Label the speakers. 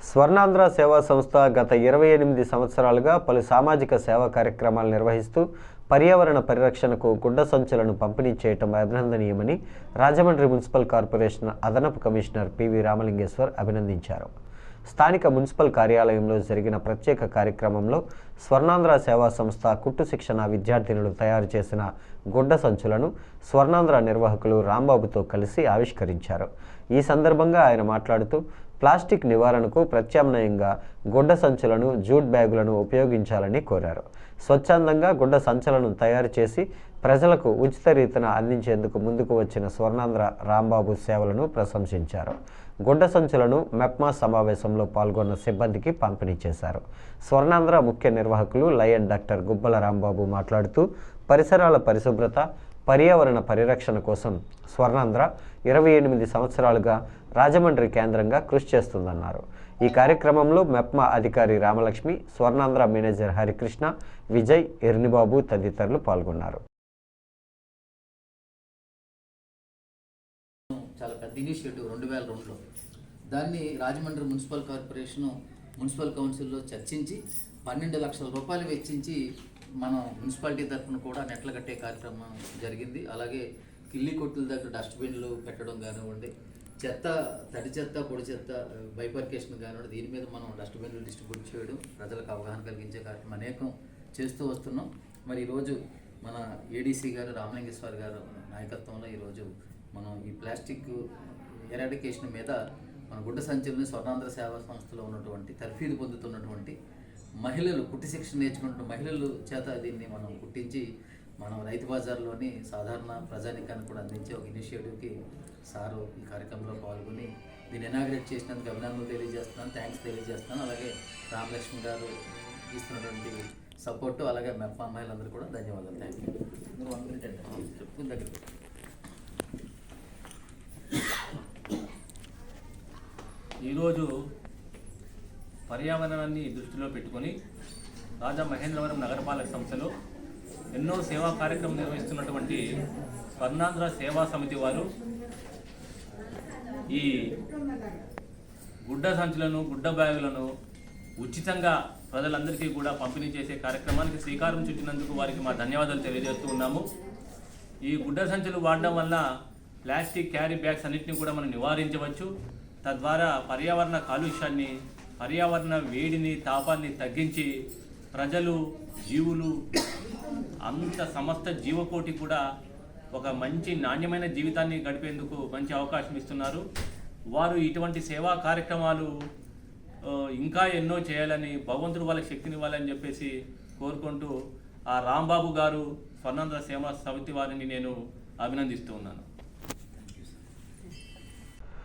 Speaker 1: స్వర్ణాంధ్ర సేవా సంస్థ గత 28 సంవత్సరాలుగా పలు సామాజిక సేవా కార్యక్రమాలు నిర్వహిస్తూ పర్యావరణ పరిరక్షణకు గుడ్డ సంచులను పంపిణీ చేయటం అభినందనీయమని రాజమండ్రి మున్సిపల్ కార్పొరేషన్ అదనపు కమిషనర్ పివి రామలింగేశ్వర్ అభినందించారు. స్థానిక మున్సిపల్ కార్యాలయంలో జరిగిన ప్రత్యేక కార్యక్రమంలో స్వర్ణాంధ్ర సేవా సంస్థ కుట్టు శిక్షణ విద్యార్థినులు తయారు చేసిన గుడ్డ సంచులను స్వర్ణాంధ్ర నిర్వాహకులు రాంబాబుతో కలిసి ఆవిష్కరించారు. ఈ సందర్భంగా ఆయన మాట్లాడుతూ ప్లాస్టిక్ నివారణకు ప్రత్యామ్నాయంగా గుడ్డ సంచులను, జూట్ బ్యాగులను ఉపయోగించాలని కోరారు. స్వచ్ఛందంగా గుడ్డ సంచులను తయారు చేసి ప్రజలకు ఉచిత రీతిన అందించేందుకు ముందుకు వచ్చిన స్వర్ణాంధ్ర రాంబాబు సేవలను ప్రశంసించారు. గుడ్డ సంచులను మెప్మా సమావేశంలో పాల్గొన్న సిబ్బందికి పంపిణీ చేశారు. స్వర్ణాంధ్ర ముఖ్య నిర్వాహకులు లయన్ డాక్టర్ గుబ్బల రాంబాబు మాట్లాడుతూ పరిసరాల పరిశుభ్రత, పర్యావరణ పరిరక్షణ కోసం స్వర్ణాంధ్ర 28 సంవత్సరాలుగా రాజమండ్రి కేంద్రంగా కృషి చేస్తుందన్నారు. ఈ కార్యక్రమంలో మెప్మా అధికారి రామలక్ష్మి, స్వర్ణాంధ్ర మేనేజర్ హరికృష్ణ, విజయ్, ఎర్నిబాబు తదితరులు పాల్గొన్నారు.
Speaker 2: చాలా పెద్ద ఇనిషియేటివ్ 2002లో దాన్ని రాజమండ్రి మున్సిపల్ కార్పొరేషను మున్సిపల్ కౌన్సిల్లో చర్చించి 12 లక్షల రూపాయలు వెచ్చించి మనం మున్సిపాలిటీ తరఫున కూడా నెట్లు కట్టే కార్యక్రమం జరిగింది. అలాగే కిల్లి కొట్టుల దగ్గర డస్ట్బిన్లు పెట్టడం కానివ్వండి, చెత్త, తడి చెత్త, పొడి చెత్త బైపర్కేషన్ కానివ్వండి, దీని మీద మనం డస్ట్బిన్లు డిస్ట్రిబ్యూట్ చేయడం, ప్రజలకు అవగాహన కలిగించే కార్యక్రమం అనేకం చేస్తూ వస్తున్నాం. మరి ఈరోజు మన ఏడీసీ గారు రామలింగేశ్వర్ గారు నాయకత్వంలో ఈరోజు మనం ఈ ప్లాస్టిక్ ఎరాడికేషన్ మీద మన గుడ్డ సంచులని స్వర్ణాంధ్ర సేవా సంస్థలో ఉన్నటువంటి తర్ఫీదు పొందుతున్నటువంటి మహిళలు, కుట్టి శిక్షణ నేర్చుకుంటున్న మహిళలు చేత దీన్ని మనం కుట్టించి మనం రైతు బజార్లోని సాధారణ ప్రజానికాన్ని కూడా అందించే ఒక ఇనిషియేటివ్కి సారు ఈ కార్యక్రమంలో పాల్గొని దీన్ని ఇనాగ్రేట్ చేసినందుకు అభినందనలు తెలియజేస్తున్నాను, థ్యాంక్స్ తెలియజేస్తున్నాను. అలాగే రామలక్ష్మి గారు ఇస్తున్నటువంటి సపోర్టు, అలాగే మెప్ప అమ్మాయిలందరూ కూడా ధన్యవాదాలు. Thank you. మీరు 1 minute అంటే చెప్పుకుని దగ్గర
Speaker 3: ఈరోజు పర్యావరణాన్ని దృష్టిలో పెట్టుకొని రాజమహేంద్రవరం నగరపాలక సంస్థలో ఎన్నో సేవా కార్యక్రమం నిర్వహిస్తున్నటువంటి స్వర్ణాంధ్ర సేవా సమితి వారు ఈ గుడ్డ సంచులను, గుడ్డ బ్యాగులను ఉచితంగా ప్రజలందరికీ కూడా పంపిణీ చేసే కార్యక్రమానికి శ్రీకారం చుట్టినందుకు వారికి మా ధన్యవాదాలు తెలియజేస్తూ ఉన్నాము. ఈ గుడ్డ సంచులు వాడడం వల్ల ప్లాస్టిక్ క్యారీ బ్యాగ్స్ అన్నింటినీ కూడా మనం నివారించవచ్చు. తద్వారా పర్యావరణ కాలుష్యాన్ని, పర్యావరణ వేడిని, తాపాన్ని తగ్గించి ప్రజలు, జీవులు, సమస్త జీవకోటి కూడా ఒక మంచి నాణ్యమైన జీవితాన్ని గడిపేందుకు మంచి అవకాశం ఇస్తున్నారు. వారు ఇటువంటి సేవా కార్యక్రమాలు ఇంకా ఎన్నో చేయాలని, భగవంతుడు వాళ్ళకి శక్తినివ్వాలని చెప్పేసి కోరుకుంటూ ఆ రాంబాబు గారు స్వర్ణాంధ్ర సేవా సమితి వారిని నేను అభినందిస్తూ ఉన్నాను.